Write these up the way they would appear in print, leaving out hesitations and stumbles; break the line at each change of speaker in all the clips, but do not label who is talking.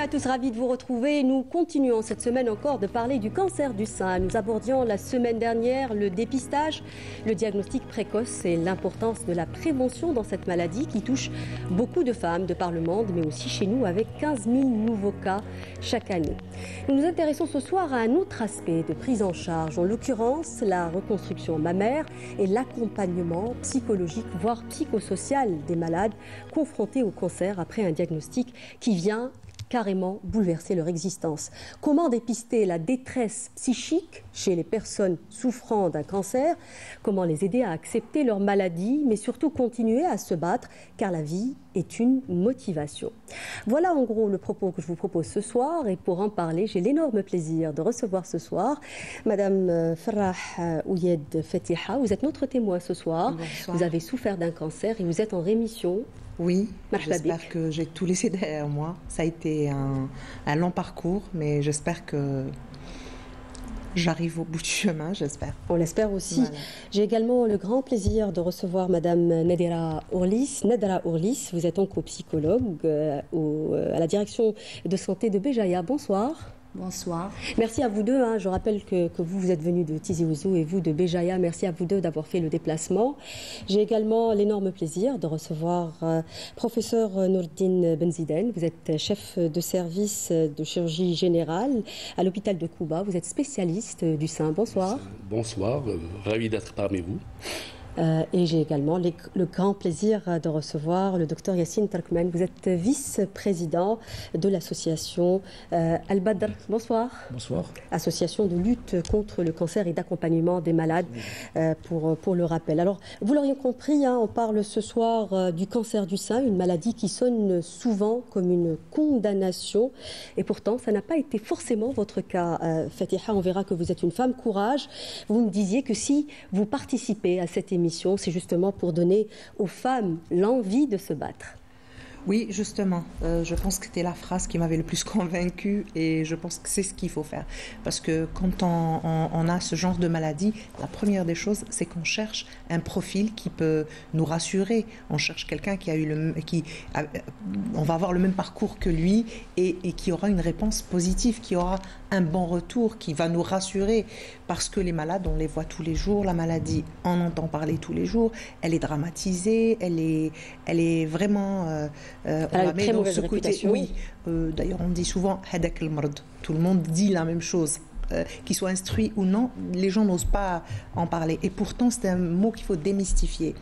à tous, ravis de vous retrouver. Nous continuons cette semaine encore de parler du cancer du sein. Nous abordions la semaine dernière le dépistage, le diagnostic précoce et l'importance de la prévention dans cette maladie qui touche beaucoup de femmes de par le monde, mais aussi chez nous avec 15 000 nouveaux cas chaque année. Nous nous intéressons ce soir à un autre aspect de prise en charge, en l'occurrence la reconstruction mammaire et l'accompagnement psychologique, voire psychosocial des malades confrontés au cancer après un diagnostic qui vient carrément bouleverser leur existence. Comment dépister la détresse psychique chez les personnes souffrant d'un cancer? Comment les aider à accepter leur maladie, mais surtout continuer à se battre, car la vie est une motivation. Voilà en gros le propos que je vous propose ce soir, et pour en parler, j'ai l'énorme plaisir de recevoir ce soir Madame Farah Ouyed Fatiha. Vous êtes notre témoin ce soir. Bonsoir. Vous avez souffert d'un cancer et vous êtes en rémission.
Oui, j'espère que j'ai tout laissé derrière moi. Ça a été un long parcours, mais j'espère que j'arrive au bout du chemin, j'espère.
On l'espère aussi. Voilà. J'ai également le grand plaisir de recevoir Madame Nadera Ourlis. Nadera Ourlis, vous êtes oncopsychologue à la direction de santé de Béjaïa. Bonsoir.
Bonsoir.
Merci à vous deux. Je rappelle que vous êtes venus de Tizi Ouzou et vous de Béjaïa. Merci à vous deux d'avoir fait le déplacement. J'ai également l'énorme plaisir de recevoir professeur Nourdine Benziden. Vous êtes chef de service de chirurgie générale à l'hôpital de Kouba. Vous êtes spécialiste du sein. Bonsoir.
Bonsoir, ravi d'être parmi vous.
Et j'ai également le grand plaisir de recevoir le docteur Yassine Tarkman. Vous êtes vice-président de l'association Al-Badr. Bonsoir.
Bonsoir.
Association de lutte contre le cancer et d'accompagnement des malades, pour le rappel. Alors, vous l'auriez compris, on parle ce soir du cancer du sein, une maladie qui sonne souvent comme une condamnation. Et pourtant, ça n'a pas été forcément votre cas, Fatiha. On verra que vous êtes une femme courage. Vous me disiez que si vous participez à cette émission, c'est justement pour donner aux femmes l'envie de se battre.
Oui, justement, je pense que c'était la phrase qui m'avait le plus convaincue et je pense que c'est ce qu'il faut faire. Parce que quand on a ce genre de maladie, la première des choses, c'est qu'on cherche un profil qui peut nous rassurer. On cherche quelqu'un qui a eu on va avoir le même parcours que lui et qui aura une réponse positive, qui aura un bon retour, qui va nous rassurer. Parce que les malades, on les voit tous les jours, la maladie, on entend parler tous les jours, elle est dramatisée, elle est vraiment... on la met dans ce côté. Oui, d'ailleurs on dit souvent hadak al-mard. Tout le monde dit la même chose. Qu'ils soient instruits ou non, les gens n'osent pas en parler. Et pourtant, c'est un mot qu'il faut démystifier.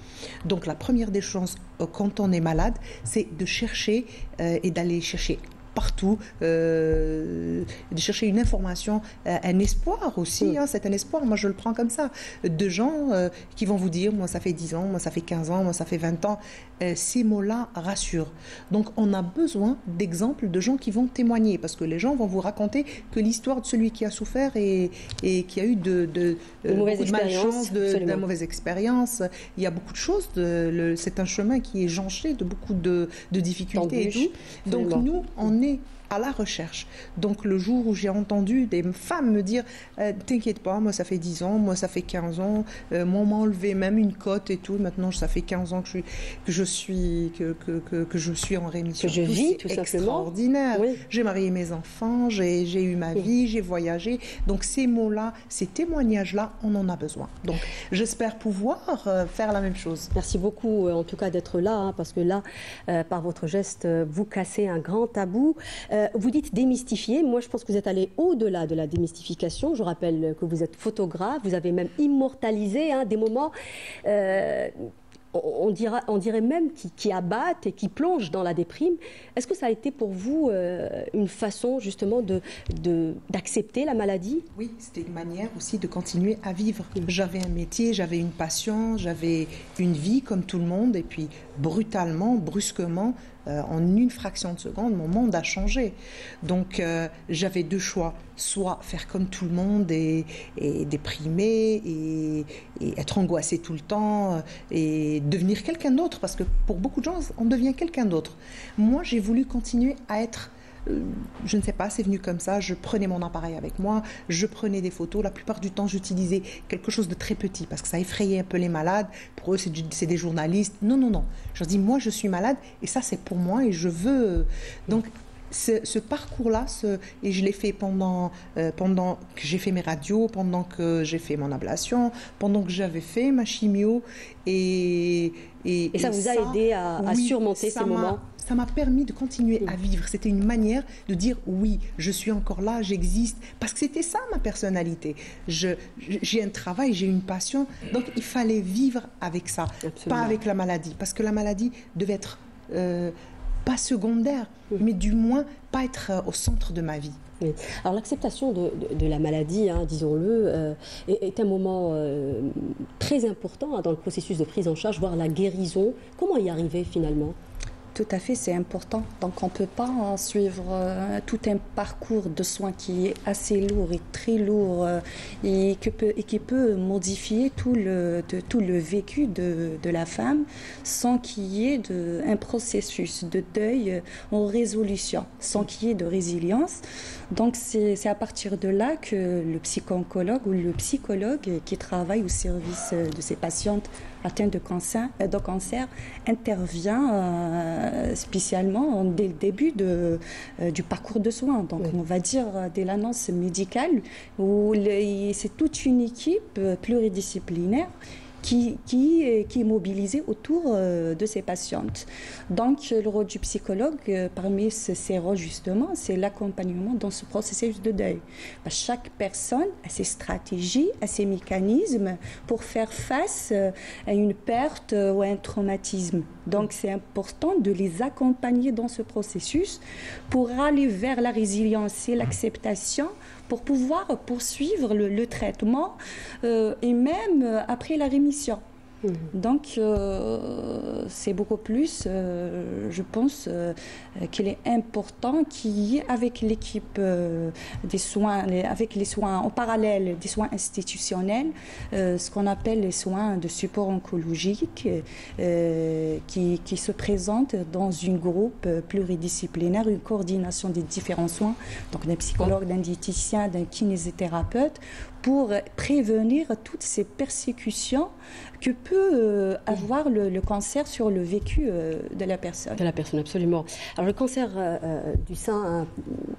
Donc la première des choses quand on est malade, c'est de chercher et d'aller chercher partout, de chercher une information, un espoir aussi, c'est un espoir, moi je le prends comme ça, de gens qui vont vous dire, moi ça fait 10 ans, moi ça fait 15 ans, moi ça fait 20 ans, ces mots-là rassurent. Donc on a besoin d'exemples de gens qui vont témoigner, parce que les gens vont vous raconter que l'histoire de celui qui a souffert et qui a eu de malchance, de mauvaise expérience, il y a beaucoup de choses, c'est un chemin qui est jonché de beaucoup de difficultés et tout. Donc nous, on est à la recherche. Donc le jour où j'ai entendu des femmes me dire t'inquiète pas, moi ça fait 10 ans, moi ça fait 15 ans, moi on m'a enlevé même une cote et tout, maintenant ça fait 15 ans que je suis en rémission.
Que je vis tout
extraordinaire.
Oui.
J'ai marié mes enfants, j'ai eu ma vie, j'ai voyagé. Donc ces mots-là, ces témoignages-là, on en a besoin. Donc j'espère pouvoir faire la même chose.
Merci beaucoup en tout cas d'être là, parce que là, par votre geste, vous cassez un grand tabou. Vous dites démystifier. Moi, je pense que vous êtes allé au-delà de la démystification. Je rappelle que vous êtes photographe. Vous avez même immortalisé des moments, on dirait même, qui abattent et qui plongent dans la déprime. Est-ce que ça a été pour vous une façon justement d'accepter la maladie?
Oui, c'était une manière aussi de continuer à vivre. J'avais un métier, j'avais une passion, j'avais une vie comme tout le monde. Et puis, brutalement, brusquement, en une fraction de seconde, mon monde a changé. Donc, j'avais deux choix. Soit faire comme tout le monde et déprimer et être angoissé tout le temps et devenir quelqu'un d'autre. Parce que pour beaucoup de gens, on devient quelqu'un d'autre. Moi, j'ai voulu continuer à être... je ne sais pas, c'est venu comme ça, je prenais mon appareil avec moi, je prenais des photos, la plupart du temps j'utilisais quelque chose de très petit parce que ça effrayait un peu les malades, pour eux c'est des journalistes, non, je leur dis moi je suis malade et ça c'est pour moi et je veux, donc ce parcours-là, et je l'ai fait pendant que j'ai fait mes radios, pendant que j'ai fait mon ablation, pendant que j'avais fait ma chimio. Et
ça vous a aidé à surmonter ces moments?
Ça m'a permis de continuer à vivre. C'était une manière de dire oui, je suis encore là, j'existe. Parce que c'était ça ma personnalité. J'ai un travail, j'ai une passion. Donc il fallait vivre avec ça, pas avec la maladie. Parce que la maladie devait être pas secondaire, mais du moins pas être au centre de ma vie.
Oui. Alors l'acceptation de la maladie, disons-le, est un moment très important dans le processus de prise en charge, voire la guérison. Comment y arriver finalement ?
Tout à fait, c'est important. Donc on ne peut pas suivre tout un parcours de soins qui est assez lourd et très lourd et qui peut modifier tout le vécu de la femme sans qu'il y ait un processus de deuil en résolution, sans qu'il y ait de résilience. Donc c'est à partir de là que le psycho-oncologue ou le psychologue qui travaille au service de ces patientes atteintes de cancer intervient spécialement dès le début du parcours de soins. Donc on va dire dès l'annonce médicale où c'est toute une équipe pluridisciplinaire qui est mobilisée autour de ces patientes. Donc, le rôle du psychologue, parmi ses rôles justement, c'est l'accompagnement dans ce processus de deuil. Chaque personne a ses stratégies, a ses mécanismes pour faire face à une perte ou à un traumatisme. Donc, c'est important de les accompagner dans ce processus pour aller vers la résilience et l'acceptation, pour pouvoir poursuivre le traitement et même après la rémission. Donc, c'est beaucoup plus, je pense, qu'il est important qu'il y ait avec l'équipe des soins, avec les soins en parallèle des soins institutionnels, ce qu'on appelle les soins de support oncologique qui se présentent dans un groupe pluridisciplinaire, une coordination des différents soins, donc d'un psychologue, d'un diététicien, d'un kinésithérapeute, pour prévenir toutes ces persécutions que peut avoir le cancer sur le vécu de la personne.
De la personne, absolument. Alors le cancer du sein,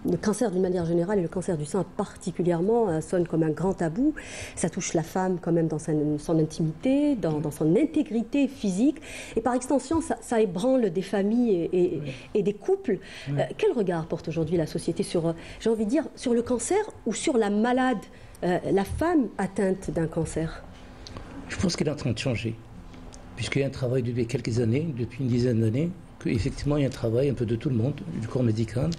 le cancer d'une manière générale et le cancer du sein particulièrement sonne comme un grand tabou. Ça touche la femme quand même dans son intimité, dans son intégrité physique. Et par extension, ça ébranle des familles et des couples. Quel regard porte aujourd'hui la société sur, j'ai envie de dire, sur le cancer ou sur la malade, la femme atteinte d'un cancer?
Je pense qu'elle est en train de changer, puisqu'il y a un travail depuis quelques années, depuis une dizaine d'années, qu'effectivement il y a un travail un peu de tout le monde, du corps médical,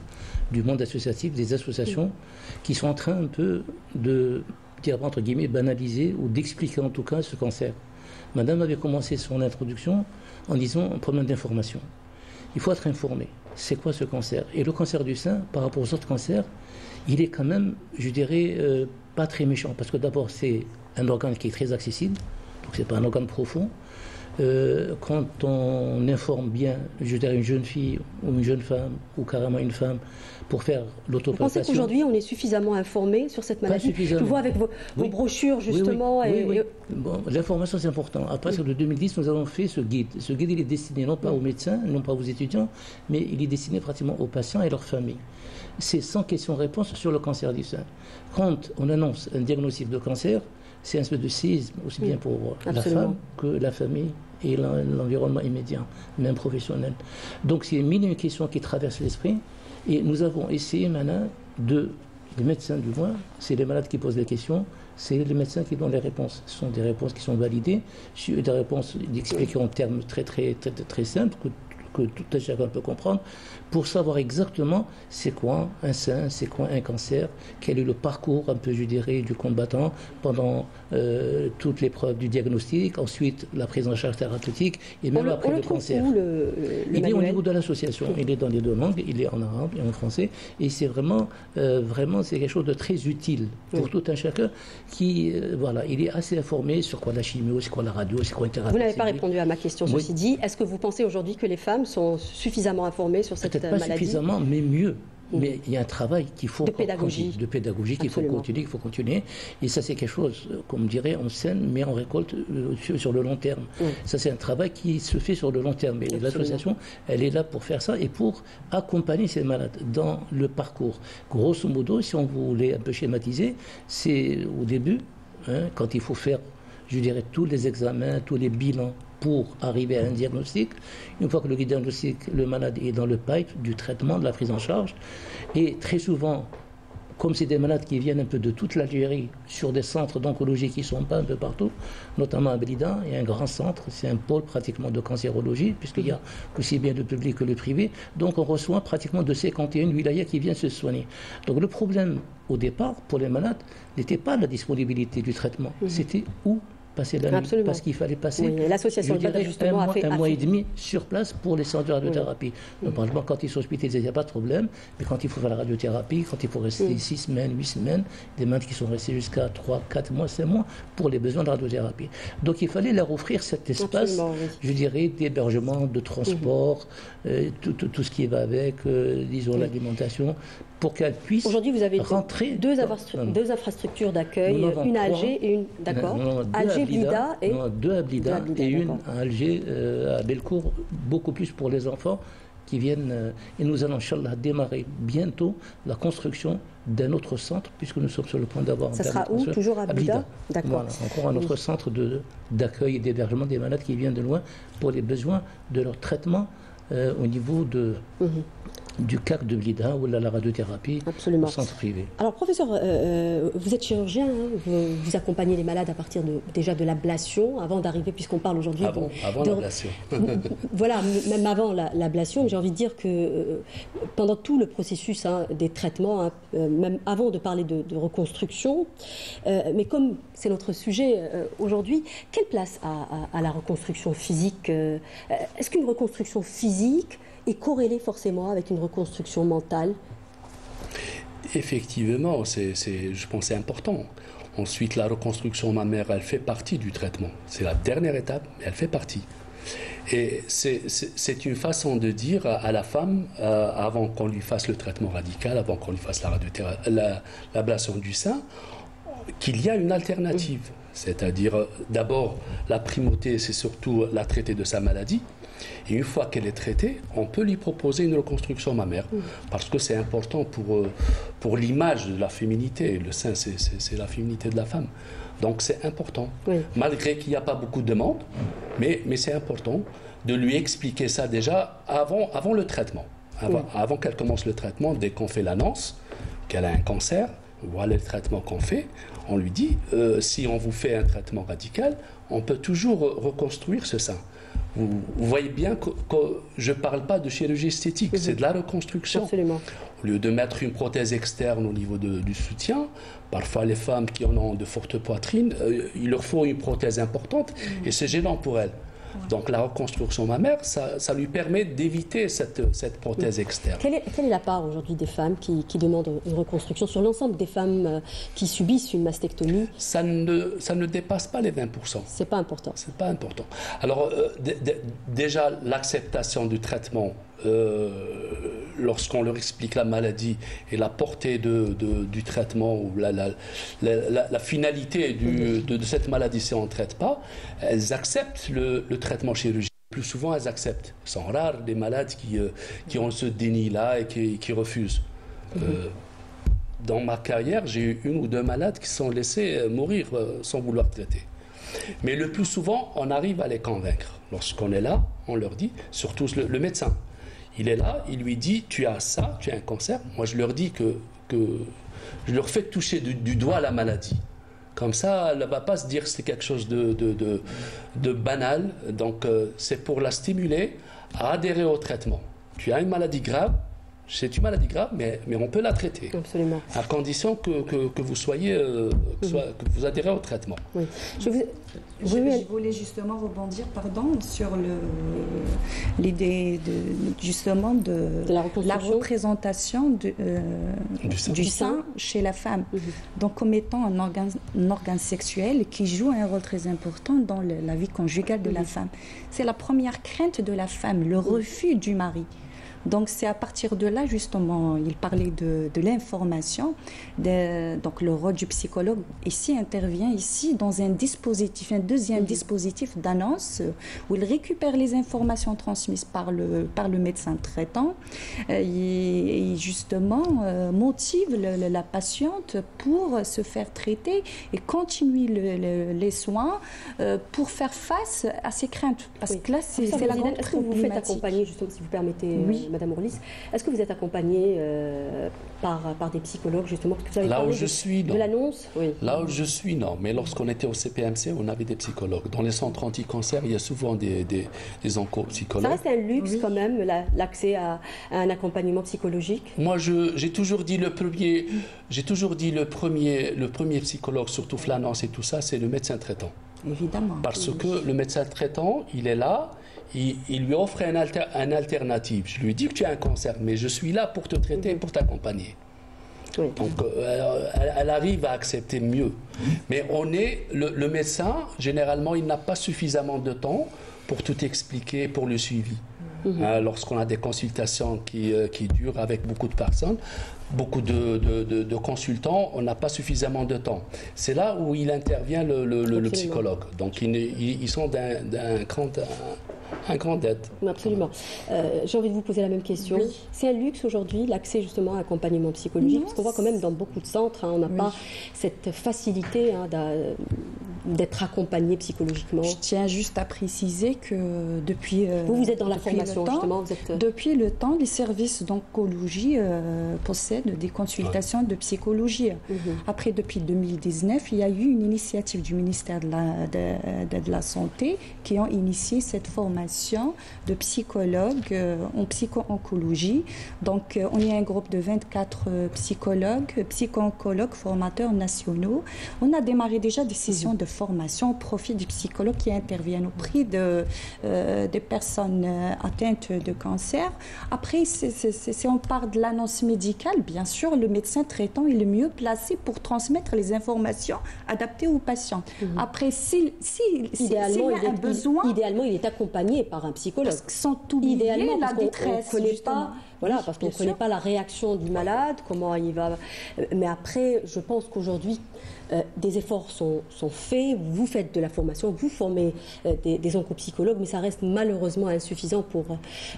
du monde associatif, des associations, qui sont en train un peu de, dire entre guillemets, banaliser ou d'expliquer en tout cas ce cancer. Madame avait commencé son introduction en disant un problème d'information. Il faut être informé. C'est quoi ce cancer? Et le cancer du sein, par rapport aux autres cancers, il est quand même, je dirais, pas très méchant, parce que d'abord c'est un organe qui est très accessible, donc c'est pas un organe profond. Quand on informe bien, je dirais, une jeune fille ou une jeune femme ou carrément une femme pour faire l'autopalpation.
Vous pensez qu'aujourd'hui on est suffisamment informé sur cette maladie? Je vois avec vos brochures justement.
Oui. Bon, l'information c'est important. À partir de 2010, nous avons fait ce guide. Ce guide il est destiné non pas aux médecins, non pas aux étudiants, mais il est destiné pratiquement aux patients et leurs familles. C'est 100 questions-réponses sur le cancer du sein. Quand on annonce un diagnostic de cancer, c'est un espèce de séisme, aussi bien pour la femme que la famille et l'environnement immédiat, même professionnel. Donc, c'est mille et une questions qui traversent l'esprit. Et nous avons essayé maintenant les médecins du moins, c'est les malades qui posent les questions, c'est les médecins qui donnent les réponses. Ce sont des réponses qui sont validées, des réponses expliquées en termes très simples, que tout un chacun peut comprendre, pour savoir exactement c'est quoi un sein, c'est quoi un cancer, quel est le parcours un peu, je dirais, du combattant pendant toute l'épreuve du diagnostic, ensuite la prise en charge thérapeutique et même après le cancer. Il est au niveau de l'association, il est dans les deux langues, il est en arabe et en français, et c'est vraiment c'est quelque chose de très utile pour tout un chacun qui, voilà, il est assez informé sur quoi la chimio, c'est quoi la radio, c'est quoi une thérapie.
Vous n'avez pas répondu à ma question, ceci dit. Est-ce que vous pensez aujourd'hui que les femmes sont suffisamment informées sur cette maladie?
Peut-être pas suffisamment, mais mieux. Mais il y a un travail qu'il faut...
De pédagogie.
De pédagogie qu'il faut continuer. Et ça, c'est quelque chose, comme on dirait, on sème, mais on récolte sur le long terme. Ça, c'est un travail qui se fait sur le long terme. Et l'association, elle est là pour faire ça et pour accompagner ces malades dans le parcours. Grosso modo, si on voulait un peu schématiser, c'est au début, quand il faut faire, je dirais, tous les examens, tous les bilans, pour arriver à un diagnostic. Une fois que le diagnostic, le malade est dans le pipe du traitement, de la prise en charge. Et très souvent, comme c'est des malades qui viennent un peu de toute l'Algérie, sur des centres d'oncologie qui ne sont pas un peu partout, notamment à Blida, il y a un grand centre, c'est un pôle pratiquement de cancérologie, puisqu'il y a aussi bien le public que le privé. Donc on reçoit pratiquement de 51 wilayas qui viennent se soigner. Donc le problème au départ, pour les malades, n'était pas la disponibilité du traitement, c'était où passer la nuit, parce qu'il fallait passer
l'association justement
un mois et demi sur place pour les centres de radiothérapie. Donc, franchement, quand ils sont hospitalisés, il n'y a pas de problème, mais quand il faut faire la radiothérapie, quand il faut rester 6 semaines, 8 semaines, des malades qui sont restés jusqu'à 3, 4 mois, 5 mois pour les besoins de radiothérapie. Donc il fallait leur offrir cet espace, je dirais, d'hébergement, de transport, tout ce qui va avec, disons, l'alimentation, pour qu'elles puissent rentrer.
Deux infrastructures d'accueil, une à Alger et une, Alger, Blida et...
deux à Blida et une à Alger, à Belcourt, beaucoup plus pour les enfants qui viennent. Et nous allons, Inch'Allah, démarrer bientôt la construction d'un autre centre, puisque nous sommes sur le point d'avoir...
Ça sera où? Toujours à Blida? D'accord.
Voilà, encore un autre centre d'accueil et d'hébergement des malades qui viennent de loin pour les besoins de leur traitement au niveau du CAC de Blida ou de la radiothérapie au centre privé.
Alors professeur, vous êtes chirurgien, vous accompagnez les malades à partir déjà de l'ablation, avant d'arriver, puisqu'on parle aujourd'hui...
Avant l'ablation.
Voilà, même avant l'ablation, j'ai envie de dire que pendant tout le processus des traitements, même avant de parler de reconstruction, mais comme c'est notre sujet aujourd'hui, quelle place a la reconstruction physique? Est-ce qu'une reconstruction physique est corrélée forcément avec une reconstruction mentale?
Effectivement, je pense que c'est important. Ensuite, la reconstruction mammaire, elle fait partie du traitement. C'est la dernière étape, mais elle fait partie. Et c'est une façon de dire à la femme, avant qu'on lui fasse le traitement radical, avant qu'on lui fasse l'ablation du sein, qu'il y a une alternative. C'est-à-dire, d'abord, la primauté, c'est surtout la traiter de sa maladie. Et une fois qu'elle est traitée, on peut lui proposer une reconstruction mammaire, parce que c'est important pour l'image de la féminité. Le sein, c'est la féminité de la femme. Donc c'est important, malgré qu'il n'y a pas beaucoup de demandes, mais c'est important de lui expliquer ça déjà avant le traitement. Avant qu'elle commence le traitement, dès qu'on fait l'annonce qu'elle a un cancer, voilà le traitement qu'on fait, on lui dit, si on vous fait un traitement radical, on peut toujours reconstruire ce sein. Vous voyez bien que je ne parle pas de chirurgie esthétique, c'est de la reconstruction.
Absolument.
Au lieu de mettre une prothèse externe au niveau du soutien, parfois les femmes qui en ont de fortes poitrines, il leur faut une prothèse importante et c'est gênant pour elles. Donc la reconstruction mammaire, ça lui permet d'éviter cette prothèse externe.
Quelle est la part aujourd'hui des femmes qui demandent une reconstruction sur l'ensemble des femmes qui subissent une mastectomie? Ça
ne dépasse pas les 20%.
C'est pas important.
C'est pas important. Alors déjà l'acceptation du traitement, lorsqu'on leur explique la maladie et la portée du traitement ou la finalité de cette maladie si on ne traite pas, elles acceptent le traitement chirurgical. Plus souvent, elles acceptent. Ce sont rares les malades qui ont ce déni-là et qui refusent. Dans ma carrière, j'ai eu 1 ou 2 malades qui sont laissés mourir sans vouloir traiter. Mais le plus souvent, on arrive à les convaincre. Lorsqu'on est là, on leur dit, surtout le médecin, il est là, il lui dit, tu as ça, tu as un cancer. Moi, je leur dis que je leur fais toucher du doigt la maladie. Comme ça, elle ne va pas se dire que c'est quelque chose de banal. Donc, c'est pour la stimuler à adhérer au traitement. Tu as une maladie grave, c'est une maladie grave, mais on peut la traiter.
Absolument.
À condition que vous soyez, que vous adhérez au traitement.
Oui. Je voulais justement rebondir, sur l'idée justement de la représentation du sein chez la femme. Donc comme étant un organe sexuel qui joue un rôle très important dans la vie conjugale de la femme. C'est la première crainte de la femme, le refus du mari. Donc c'est à partir de là, justement, il parlait de l'information. Donc le rôle du psychologue ici intervient ici dans un dispositif, un deuxième dispositif d'annonce où il récupère les informations transmises par le médecin traitant et justement motive la patiente pour se faire traiter et continuer les soins pour faire face à ses craintes. Parce que là, c'est la grande problématique.
Est-ce que vous faites accompagner, justement, si vous permettez, Madame Orlis, est-ce que vous êtes accompagnée par des psychologues, justement, parce que vous avez
là
parlé
où je suis, non.
De l'annonce, oui.
Là où je suis, non. Mais lorsqu'on était au CPMC, on avait des psychologues. Dans les centres anti-cancer, il y a souvent des oncopsychologues.
Ça reste un luxe quand même, l'accès à un accompagnement psychologique.
Moi, j'ai toujours dit le premier psychologue, surtout Flanance et tout ça, c'est le médecin traitant.
Évidemment.
Parce que le médecin traitant, il est là, il lui offre une alternative. Je lui dis que tu as un cancer, mais je suis là pour te traiter et pour t'accompagner.
Oui.
Donc, elle arrive à accepter mieux. Mais le médecin, généralement, il n'a pas suffisamment de temps pour tout expliquer, pour le suivi. Lorsqu'on a des consultations qui durent avec beaucoup de personnes, beaucoup de consultants, on n'a pas suffisamment de temps. C'est là où il intervient le psychologue. Donc ils sont d'un grand aide.
Absolument. J'ai envie de vous poser la même question. Oui. C'est un luxe aujourd'hui, l'accès justement à l'accompagnement psychologique, parce qu'on voit quand même dans beaucoup de centres, on n'a pas cette facilité d'être accompagné psychologiquement.
Je tiens juste à préciser que depuis
vous êtes dans la formation justement.
Depuis le temps, les services d'oncologie possèdent des consultations de psychologie. Après, depuis 2019, il y a eu une initiative du ministère de la Santé qui ont initié cette formation de psychologues en psycho-oncologie. Donc, on est un groupe de 24 psychologues, psycho-oncologues, formateurs nationaux. On a démarré déjà des sessions de formation au profit du psychologue qui interviennent auprès des personnes atteintes de cancer. Après, si on parle de l'annonce médicale, bien sûr, le médecin traitant est le mieux placé pour transmettre les informations adaptées aux patients. Après, s'il y a un besoin...
Idéalement, il est accompagné par un psychologue.
Parce que sans oublier la détresse,
voilà, parce qu'on ne connaît pas la réaction du malade, comment il va... Mais après, je pense qu'aujourd'hui, des efforts sont faits, vous faites de la formation, vous formez des oncopsychologues, mais ça reste malheureusement insuffisant pour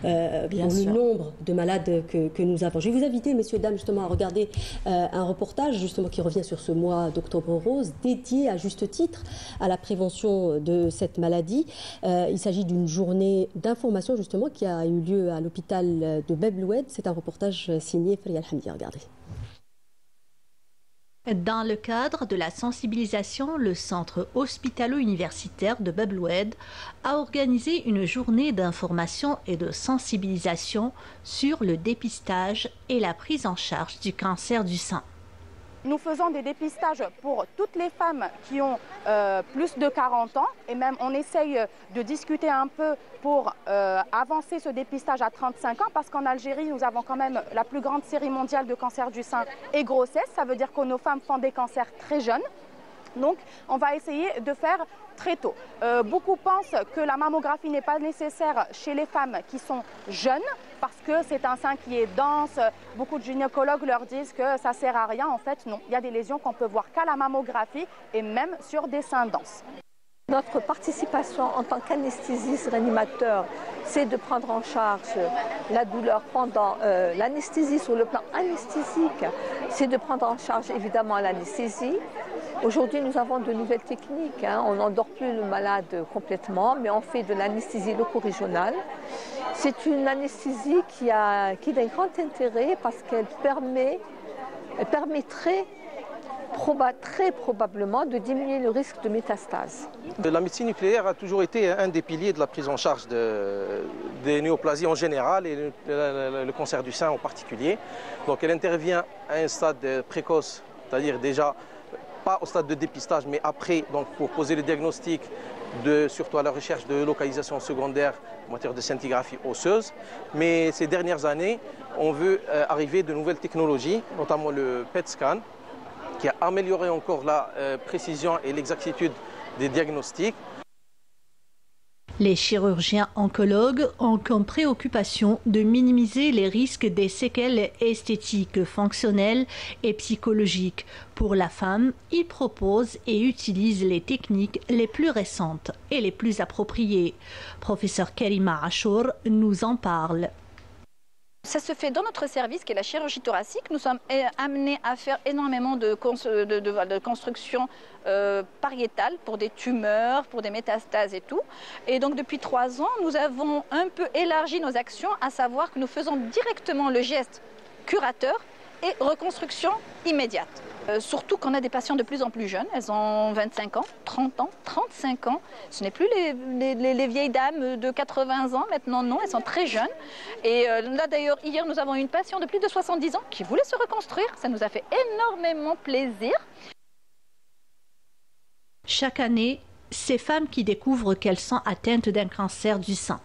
le nombre de malades que nous avons. Je vais vous inviter, messieurs, dames, justement, à regarder un reportage justement qui revient sur ce mois d'Octobre Rose, dédié à juste titre à la prévention de cette maladie. Il s'agit d'une journée d'information justement qui a eu lieu à l'hôpital de Bab-el-Oued. C'est un reportage signé Faria Al-Hamdi. Regardez.
Dans le cadre de la sensibilisation, le centre hospitalo-universitaire de Bab-el-Oued a organisé une journée d'information et de sensibilisation sur le dépistage et la prise en charge du cancer du sein.
Nous faisons des dépistages pour toutes les femmes qui ont plus de 40 ans et même on essaye de discuter un peu pour avancer ce dépistage à 35 ans parce qu'en Algérie, nous avons quand même la plus grande série mondiale de cancer du sein et grossesse. Ça veut dire que nos femmes font des cancers très jeunes. Donc, on va essayer de faire très tôt. Beaucoup pensent que la mammographie n'est pas nécessaire chez les femmes qui sont jeunes parce que c'est un sein qui est dense. Beaucoup de gynécologues leur disent que ça ne sert à rien. En fait, non. Il y a des lésions qu'on peut voir qu'à la mammographie et même sur des seins denses.
Notre participation en tant qu'anesthésiste réanimateur, c'est de prendre en charge la douleur pendant l'anesthésie sur le plan anesthésique. C'est de prendre en charge évidemment l'anesthésie. Aujourd'hui, nous avons de nouvelles techniques. On n'endort plus le malade complètement, mais on fait de l'anesthésie locale-régionale. C'est une anesthésie qui a d'un grand intérêt parce qu'elle permettrait très probablement de diminuer le risque de métastase.
La médecine nucléaire a toujours été un des piliers de la prise en charge des néoplasies en général et le cancer du sein en particulier. Donc elle intervient à un stade précoce, c'est-à-dire déjà pas au stade de dépistage, mais après, donc pour poser le diagnostic, surtout à la recherche de localisation secondaire en matière de scintigraphie osseuse. Mais ces dernières années, on veut arriver de nouvelles technologies, notamment le PET scan, qui a amélioré encore la précision et l'exactitude des diagnostics.
Les chirurgiens oncologues ont comme préoccupation de minimiser les risques des séquelles esthétiques, fonctionnelles et psychologiques. Pour la femme, ils proposent et utilisent les techniques les plus récentes et les plus appropriées. Professeur Karima Achour nous en parle.
Ça se fait dans notre service qui est la chirurgie thoracique. Nous sommes amenés à faire énormément de construction pariétale pour des tumeurs, pour des métastases et tout. Et donc depuis 3 ans, nous avons un peu élargi nos actions, à savoir que nous faisons directement le geste curateur et reconstruction immédiate. Surtout qu'on a des patients de plus en plus jeunes, elles ont 25 ans, 30 ans, 35 ans. Ce n'est plus les vieilles dames de 80 ans, maintenant non, elles sont très jeunes. Et là d'ailleurs, hier, nous avons une patiente de plus de 70 ans qui voulait se reconstruire. Ça nous a fait énormément plaisir.
Chaque année, ces femmes qui découvrent qu'elles sont atteintes d'un cancer du sein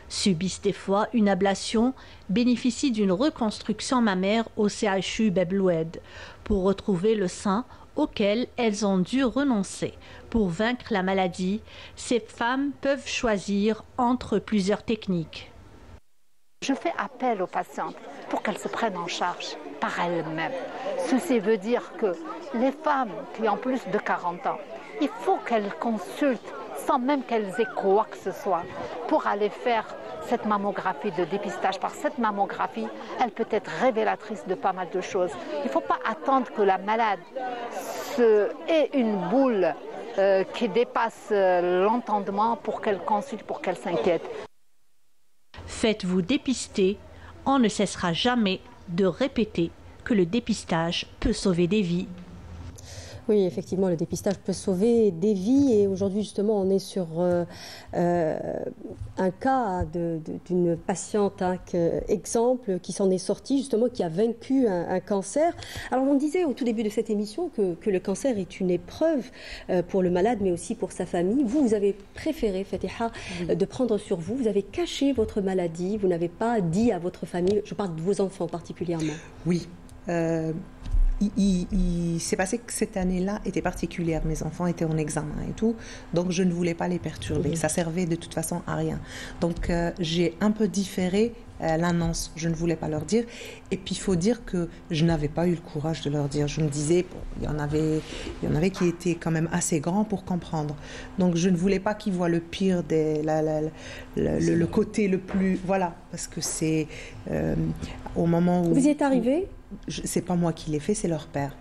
subissent des fois une ablation, bénéficient d'une reconstruction mammaire au CHU Bab-el-Oued pour retrouver le sein auquel elles ont dû renoncer. Pour vaincre la maladie, ces femmes peuvent choisir entre plusieurs techniques.
Je fais appel aux patientes pour qu'elles se prennent en charge par elles-mêmes. Ceci veut dire que les femmes qui ont plus de 40 ans, il faut qu'elles consultent sans même qu'elles aient quoi que ce soit pour aller faire cette mammographie de dépistage. Par cette mammographie, elle peut être révélatrice de pas mal de choses. Il ne faut pas attendre que la malade ait une boule qui dépasse l'entendement pour qu'elle consulte, pour qu'elle s'inquiète.
Faites-vous dépister, on ne cessera jamais de répéter que le dépistage peut sauver des vies.
Oui, effectivement, le dépistage peut sauver des vies et aujourd'hui, justement, on est sur un cas d'une patiente, exemple, qui s'en est sortie, justement, qui a vaincu un cancer. Alors, on disait au tout début de cette émission que le cancer est une épreuve pour le malade, mais aussi pour sa famille. Vous avez préféré, Fatiha, de prendre sur vous. Vous avez caché votre maladie. Vous n'avez pas dit à votre famille, je parle de vos enfants particulièrement.
Oui. Il s'est passé que cette année-là était particulière. Mes enfants étaient en examen et tout, donc je ne voulais pas les perturber. Ça servait de toute façon à rien. Donc j'ai un peu différé l'annonce. Je ne voulais pas leur dire. Et puis il faut dire que je n'avais pas eu le courage de leur dire. Je me disais, bon, il y en avait qui étaient quand même assez grands pour comprendre. Donc je ne voulais pas qu'ils voient le pire, le côté le plus... Voilà, parce que c'est au moment où...
Vous y êtes arrivé ?
C'est pas moi qui l'ai fait, c'est leur père.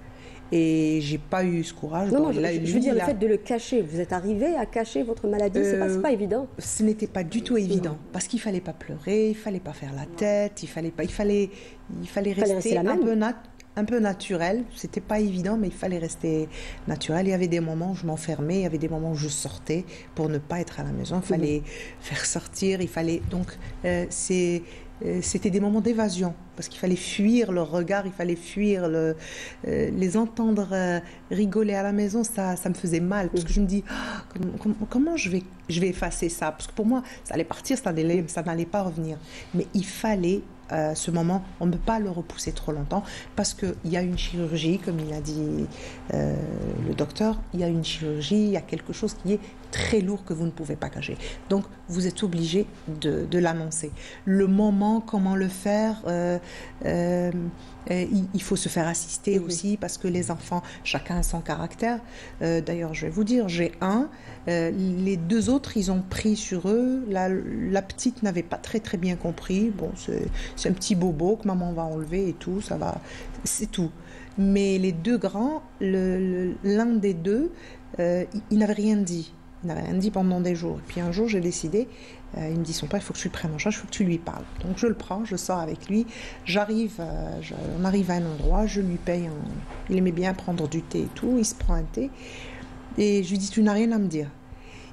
Et j'ai pas eu ce courage.
Non, je veux dire le fait de le cacher. Vous êtes arrivé à cacher votre maladie, c'est pas évident.
Ce n'était pas du tout évident, parce qu'il fallait pas pleurer, il fallait pas faire la tête, il fallait rester un peu naturel. C'était pas évident, mais il fallait rester naturel. Il y avait des moments où je m'enfermais, il y avait des moments où je sortais pour ne pas être à la maison. Il fallait faire sortir, donc c'était des moments d'évasion, parce qu'il fallait fuir leur regard, il fallait fuir les entendre rigoler à la maison, ça me faisait mal, parce que je me dis, comment je vais effacer ça, parce que pour moi, ça allait partir, ça n'allait pas revenir. Mais il fallait, ce moment, on ne peut pas le repousser trop longtemps, parce qu'il y a une chirurgie, comme il a dit le docteur, il y a une chirurgie, il y a quelque chose qui est très lourd que vous ne pouvez pas cacher. Donc, vous êtes obligé de l'annoncer. Le moment, comment le faire, il faut se faire assister aussi, parce que les enfants, chacun a son caractère. D'ailleurs, je vais vous dire, j'ai les 2 autres, ils ont pris sur eux. La petite n'avait pas très très bien compris. Bon, c'est un petit bobo que maman va enlever et tout, ça va, c'est tout. Mais les 2 grands, l'un des 2, il n'avait rien dit. Il n'avait rien dit pendant des jours. Et puis un jour, j'ai décidé, il me dit, son père, il faut que tu le prennes en charge, il faut que tu lui parles. Donc je le prends, je sors avec lui, on arrive à un endroit, je lui paye, il aimait bien prendre du thé et tout, il se prend un thé, et je lui dis, tu n'as rien à me dire.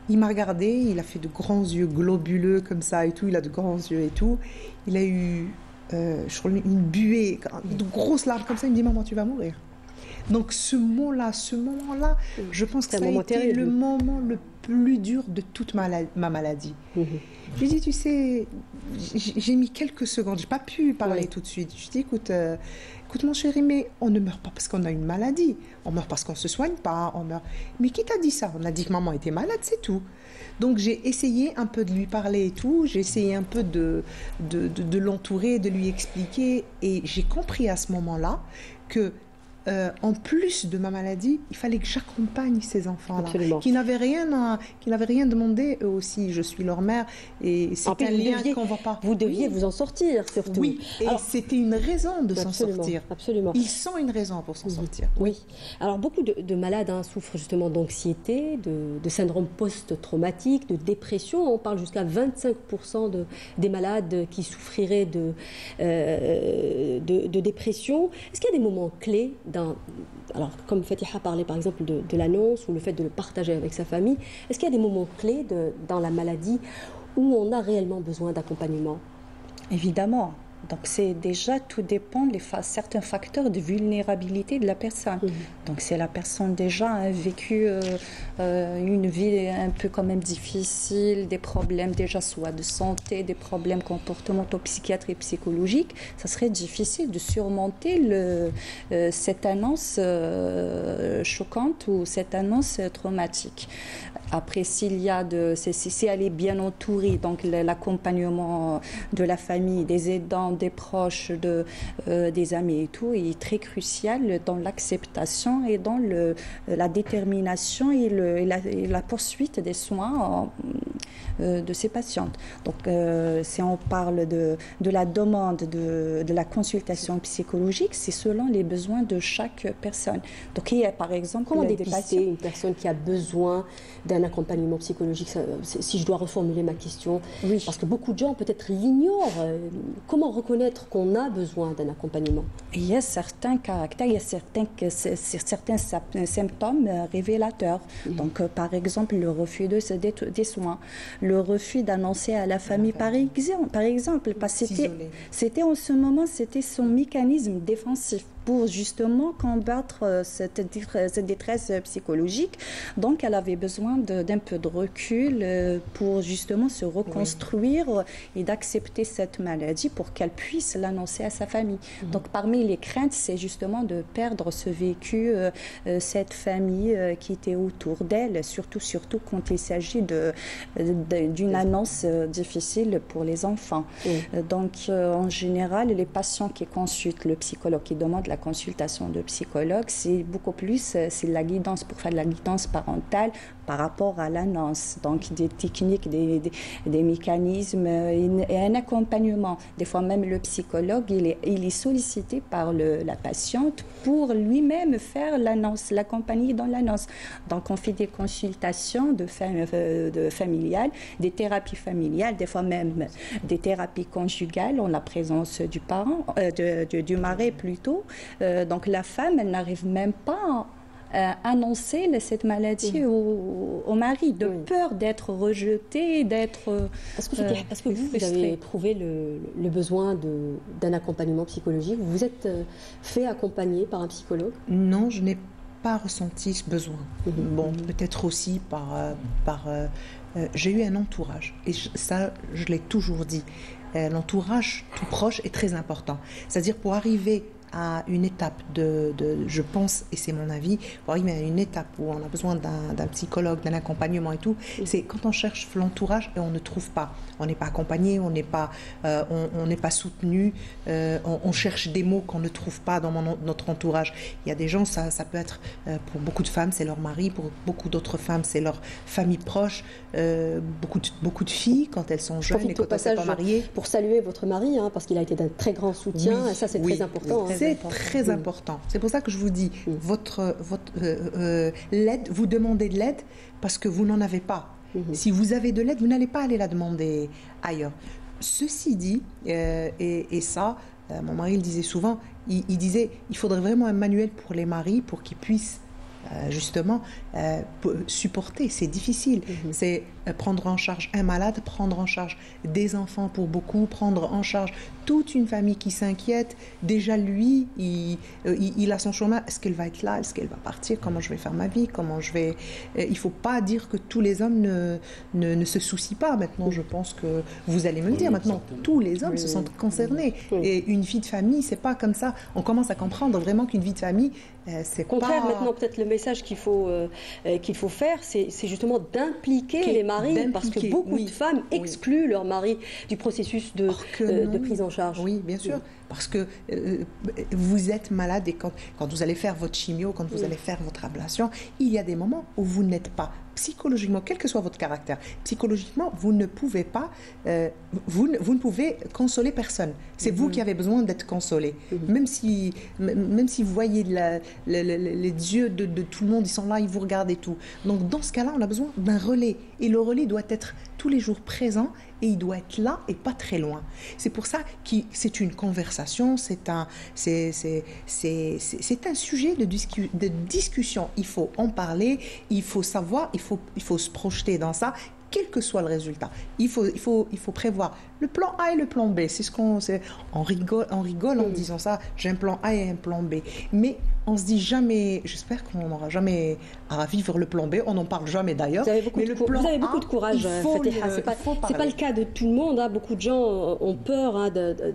Il m'a regardé, il a fait de grands yeux globuleux comme ça et tout, il a de grands yeux et tout, il a eu une buée, de grosses larmes comme ça, il me dit, maman, tu vas mourir. Donc ce moment-là, je pense que ça a été le moment le plus dur de toute ma maladie. Je lui ai dit, tu sais, j'ai mis quelques secondes, j'ai pas pu parler tout de suite. Je lui ai dit, écoute, écoute mon chéri, mais on ne meurt pas parce qu'on a une maladie, on meurt parce qu'on ne se soigne pas, on meurt... Mais qui t'a dit ça? On a dit que maman était malade, c'est tout. Donc j'ai essayé un peu de lui parler et tout, j'ai essayé un peu de l'entourer, de lui expliquer, et j'ai compris à ce moment-là que en plus de ma maladie, il fallait que j'accompagne ces enfants-là, qui n'avaient rien demandé, eux aussi. Je suis leur mère et c'est un lien qu'on ne voit pas.
Vous deviez vous en sortir, surtout.
Oui, et c'était une raison de s'en sortir.
Absolument.
Ils sont une raison pour s'en sortir.
Oui. Alors, beaucoup de malades souffrent justement d'anxiété, de syndrome post-traumatique, de dépression. On parle jusqu'à 25% des malades qui souffriraient de dépression. Est-ce qu'il y a des moments clés alors, comme Fatiha parlait par exemple de l'annonce ou le fait de le partager avec sa famille, est-ce qu'il y a des moments clés dans la maladie où on a réellement besoin d'accompagnement?
Évidemment. Donc c'est déjà, tout dépend de certains facteurs de vulnérabilité de la personne. Donc si la personne déjà a vécu une vie un peu quand même difficile, des problèmes déjà soit de santé, des problèmes comportementaux, psychiatriques et psychologiques, ça serait difficile de surmonter cette annonce choquante ou cette annonce traumatique. Après, si elle est bien entourée, donc l'accompagnement de la famille, des aidants, des proches, des amis et tout, est très crucial dans l'acceptation et dans la détermination et la poursuite des soins de ces patientes. Donc, si on parle de la demande de la consultation psychologique, c'est selon les besoins de chaque personne. Donc, il y a par exemple...
Comment dépister une personne qui a besoin d'un accompagnement psychologique? Si je dois reformuler ma question, parce que beaucoup de gens peut-être l'ignorent. Comment reconnaître qu'on a besoin d'un accompagnement?
Il y a certains caractères, il y a certains symptômes révélateurs. Donc, par exemple, le refus des soins, le refus d'annoncer à la famille, par exemple, parce que c'était en ce moment, c'était son mécanisme défensif pour justement combattre cette détresse psychologique. Donc, elle avait besoin d'un peu de recul pour justement se reconstruire et d'accepter cette maladie pour qu'elle puisse l'annoncer à sa famille. Donc, parmi les craintes, c'est justement de perdre ce vécu, cette famille qui était autour d'elle, surtout quand il s'agit d'une annonce difficile pour les enfants. Donc, en général, les patients qui consultent le psychologue, qui demandent la consultation de psychologue, c'est beaucoup plus, c'est la guidance, pour faire de la guidance parentale par rapport à l'annonce. Donc, des techniques, des mécanismes et un accompagnement. Des fois, même le psychologue, il est sollicité par la patiente pour lui-même faire l'annonce, l'accompagner dans l'annonce. Donc, on fait des consultations familiales, des thérapies familiales, des fois même des thérapies conjugales en la présence du parent, du mari plutôt. Donc, la femme, elle n'arrive même pas annoncer cette maladie au mari, de peur d'être rejetée, d'être...
Est-ce que vous avez éprouvé le besoin d'un accompagnement psychologique? Vous vous êtes fait accompagner par un psychologue?
Non, je n'ai pas ressenti ce besoin. Bon, peut-être aussi par j'ai eu un entourage, et ça, je l'ai toujours dit. L'entourage tout proche est très important. C'est-à-dire, pour arriver à une étape je pense, et c'est mon avis, pour arriver à une étape où on a besoin d'un psychologue, d'un accompagnement et tout, c'est quand on cherche l'entourage et on ne trouve pas. On n'est pas accompagné, on n'est pas soutenu, on cherche des mots qu'on ne trouve pas dans notre entourage. Il y a des gens, ça peut être, pour beaucoup de femmes, c'est leur mari, pour beaucoup d'autres femmes, c'est leur famille proche, beaucoup de filles, quand elles sont jeunes et quand elles ne sont pas mariées.
Pour saluer votre mari, parce qu'il a été d'un très grand soutien, et ça c'est très important.
C'est très important. C'est pour ça que je vous dis, l'aide, vous demandez de l'aide parce que vous n'en avez pas. Si vous avez de l'aide, vous n'allez pas aller la demander ailleurs. Ceci dit, et ça, mon mari le disait souvent, il disait, il faudrait vraiment un manuel pour les maris pour qu'ils puissent justement supporter. C'est difficile. C'est prendre en charge un malade, prendre en charge des enfants pour beaucoup, prendre en charge toute une famille qui s'inquiète. Déjà, lui, il a son chemin. Est-ce qu'elle va être là? Est-ce qu'elle va partir? Comment je vais faire ma vie? Comment je vais... Il ne faut pas dire que tous les hommes ne se soucient pas. Maintenant, je pense que vous allez me le dire. Maintenant, tous les hommes se sentent concernés. Et une vie de famille, c'est pas comme ça. On commence à comprendre vraiment qu'une vie de famille, c'est pas...
Au contraire, maintenant, peut-être le message qu'il faut faire, c'est justement d'impliquer les maris, parce que beaucoup de femmes excluent leur mari du processus de prise en charge.
Oui, bien sûr. Parce que vous êtes malade et quand vous allez faire votre chimio, quand vous allez faire votre ablation, il y a des moments où vous n'êtes pas psychologiquement, quel que soit votre caractère, psychologiquement, vous ne pouvez pas, vous ne pouvez consoler personne. C'est vous qui avez besoin d'être consolé. Même si vous voyez les yeux de tout le monde, ils sont là, ils vous regardent et tout. Donc dans ce cas-là, on a besoin d'un relais. Et le relais doit être tous les jours présent et il doit être là et pas très loin. C'est pour ça que c'est une conversation, c'est un sujet de discussion. Il faut en parler, il faut savoir, il faut se projeter dans ça, quel que soit le résultat. Il faut prévoir le plan A et le plan B. C'est on rigole en disant ça, j'ai un plan A et un plan B. Mais on se dit jamais, j'espère qu'on n'aura jamais à vivre le plan B, on n'en parle jamais d'ailleurs.
Vous avez beaucoup de courage, Fatiha. C'est pas le cas de tout le monde, hein. Beaucoup de gens ont peur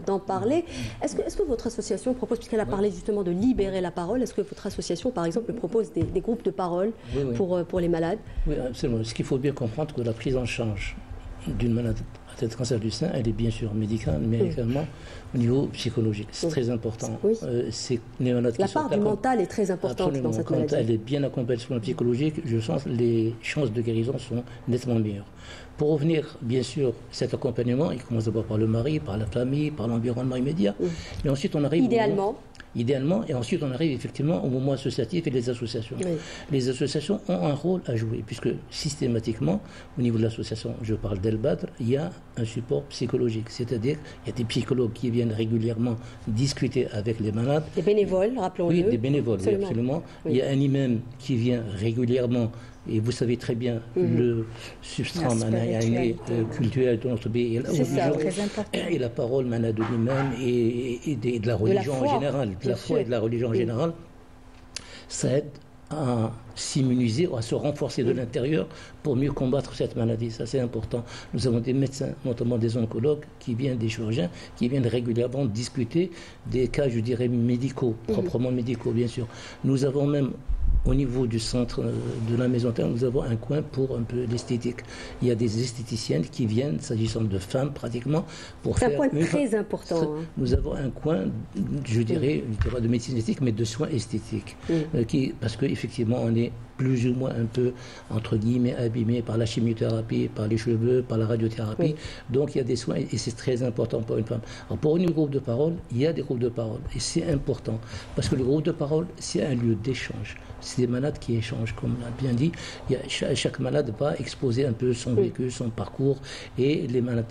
d'en parler. Est-ce que votre association propose, puisqu'elle a parlé justement de libérer la parole, est-ce que votre association, par exemple, propose des groupes de parole pour les malades?
Oui, absolument. Ce qu'il faut bien comprendre, que la prise en charge d'une maladie de cancer du sein, elle est bien sûr médicale, mais également au niveau psychologique. C'est très important.
Oui.
La
part du mental est très importante dans cette maladie.
Quand elle est bien accompagnée sur le psychologique, je sens que les chances de guérison sont nettement meilleures. Pour revenir, bien sûr, cet accompagnement, il commence d'abord par le mari, par la famille, par l'environnement immédiat. Mais ensuite, on arrive idéalement, et ensuite on arrive effectivement au moment associatif et les associations. Oui. Les associations ont un rôle à jouer, puisque systématiquement, au niveau de l'association, je parle d'El Badr, il y a un support psychologique, c'est-à-dire il y a des psychologues qui viennent régulièrement discuter avec les malades.
Des bénévoles, rappelons-le.
Oui, des bénévoles, absolument. Oui. Il y a un imam qui vient régulièrement, et vous savez très bien le substrat culturel de notre pays, et la parole de l'imam et de la religion en général, de la foi et de la religion en général, ça aide à s'immuniser, à se renforcer de l'intérieur pour mieux combattre cette maladie. Ça, c'est important. Nous avons des médecins, notamment des oncologues, qui viennent, des chirurgiens, qui viennent régulièrement discuter des cas, je dirais, médicaux, proprement médicaux, bien sûr. Nous avons même, au niveau du centre de la maison terre, nous avons un coin pour un peu l'esthétique. Il y a des esthéticiennes qui viennent, s'agissant de femmes pratiquement, pour faire...
C'est un point très important.
Nous avons un coin, je dirais de médecine esthétique, mais de soins esthétiques. Parce qu'effectivement, on est plus ou moins un peu, entre guillemets, abîmé par la chimiothérapie, par les cheveux, par la radiothérapie. Donc il y a des soins et c'est très important pour une femme. Alors pour un groupe de parole, il y a des groupes de parole et c'est important parce que le groupe de parole, c'est un lieu d'échange. C'est des malades qui échangent, comme on l'a bien dit. Chaque malade va exposer un peu son vécu, son parcours et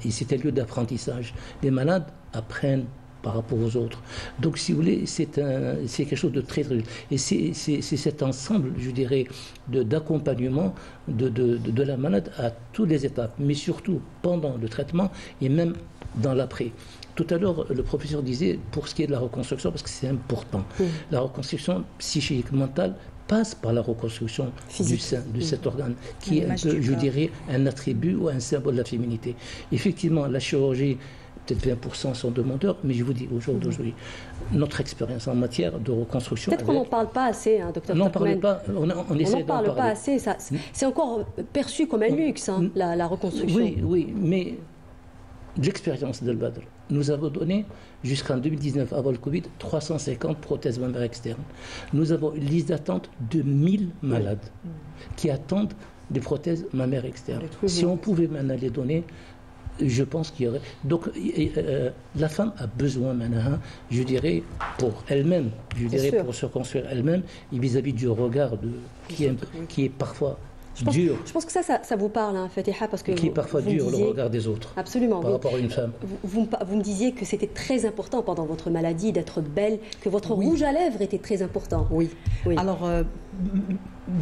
c'est un lieu d'apprentissage. Les malades apprennent par rapport aux autres. Donc, si vous voulez, c'est quelque chose de très, très... Et c'est cet ensemble, je dirais, d'accompagnement de la malade à toutes les étapes, mais surtout pendant le traitement et même dans l'après. Tout à l'heure, le professeur disait, pour ce qui est de la reconstruction, parce que c'est important, la reconstruction psychique, mentale, passe par la reconstruction du sein, de cet organe, qui est un peu, je dirais, un attribut ou un symbole de la féminité. Effectivement, la chirurgie, peut-être 20% sont demandeurs, mais je vous dis aujourd'hui, notre expérience en matière de reconstruction...
Peut-être qu'on n'en parle pas assez, hein, docteur.
On n'en parle pas, on essaie d'en parler.
Pas assez, c'est encore perçu comme un luxe, hein, la reconstruction.
Oui, mais l'expérience d'El Badr nous avons donné, jusqu'en 2019, avant le Covid, 350 prothèses mammaires externes. Nous avons une liste d'attente de 1000 malades qui attendent des prothèses mammaires externes. Si on pouvait maintenant les donner, je pense qu'il y aurait... Donc, la femme a besoin maintenant, je dirais, pour elle-même, pour se construire elle-même, et vis-à-vis du regard qui est parfois Je
pense que ça vous parle, hein, Fatiha, parce que
qui est parfois dur, le regard des autres.
Absolument.
Par rapport à une femme.
Vous me disiez que c'était très important pendant votre maladie d'être belle, que votre rouge à lèvres était très important.
Oui. Alors,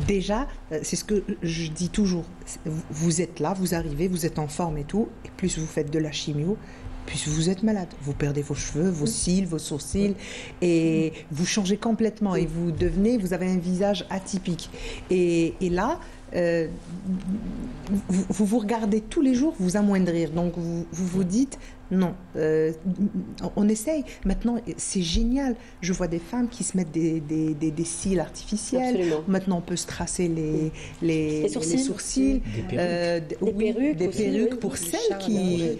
déjà, c'est ce que je dis toujours. Vous êtes là, vous arrivez, vous êtes en forme et tout, et plus vous faites de la chimio, plus vous êtes malade. Vous perdez vos cheveux, vos cils, vos sourcils, et vous changez complètement, et vous avez un visage atypique. Et là, vous vous regardez tous les jours vous amoindrir. Donc vous dites non, on essaye. Maintenant, c'est génial. Je vois des femmes qui se mettent des cils artificiels.
Absolument.
Maintenant, on peut se tracer les sourcils. Des perruques pour celles qui...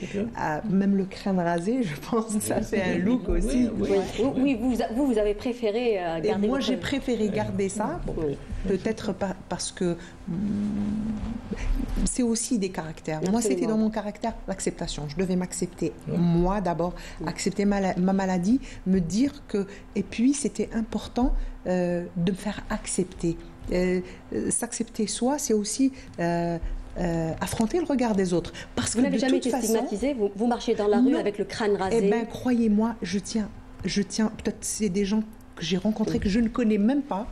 même le crâne rasé, je pense que ça fait un look aussi.
Oui, vous avez préféré garder...
Et moi, j'ai préféré garder ça. Peut-être parce que c'est aussi des caractères. Absolument. Moi, c'était dans mon caractère l'acceptation. Je devais m'accepter. Moi, d'abord, accepter ma maladie, me dire que... Et puis, c'était important de me faire accepter. S'accepter soi, c'est aussi... affronter le regard des autres. Parce
vous n'avez jamais été stigmatisée, vous marchez dans la rue avec le crâne rasé.
Eh bien, croyez-moi, je tiens, peut-être c'est des gens que j'ai rencontrés que je ne connais même pas,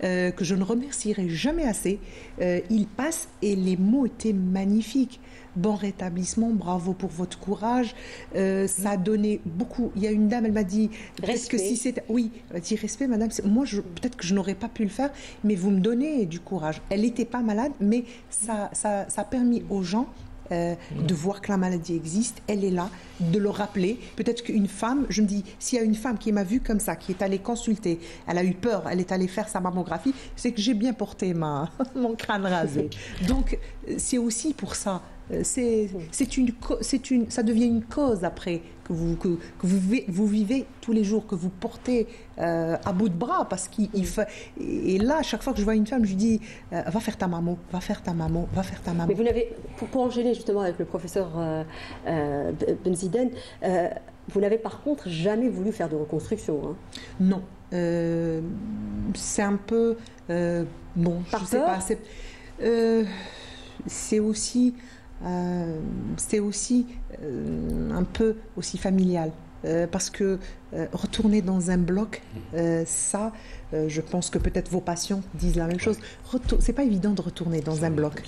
que je ne remercierai jamais assez. Ils passent et les mots étaient magnifiques. Bon rétablissement, bravo pour votre courage. Ça a donné beaucoup. Il y a une dame, elle m'a dit...
Respect.
Que si c'était... Oui, elle m'a dit respect, madame. Moi, peut-être que je n'aurais pas pu le faire, mais vous me donnez du courage. Elle n'était pas malade, mais ça a permis aux gens de voir que la maladie existe, elle est là, de le rappeler. Peut-être qu'une femme, je me dis, s'il y a une femme qui m'a vue comme ça, qui est allée consulter, elle a eu peur, elle est allée faire sa mammographie, c'est que j'ai bien porté mon crâne rasé. Donc, c'est aussi pour ça. Ça devient une cause après que vous vivez tous les jours, que vous portez à bout de bras, parce qu'il fait. Et là, chaque fois que je vois une femme, je lui dis va faire ta mammo, va faire ta mammo, va faire ta mammo.
Mais vous n'avez, pour enchaîner justement avec le professeur Benziden, vous n'avez par contre jamais voulu faire de reconstruction, hein?
Non, c'est un peu bon.
Par
je sais pas. C'est aussi un peu aussi familial. Parce que retourner dans un bloc, je pense que peut-être vos patients disent la même chose. C'est pas évident de retourner dans un bloc.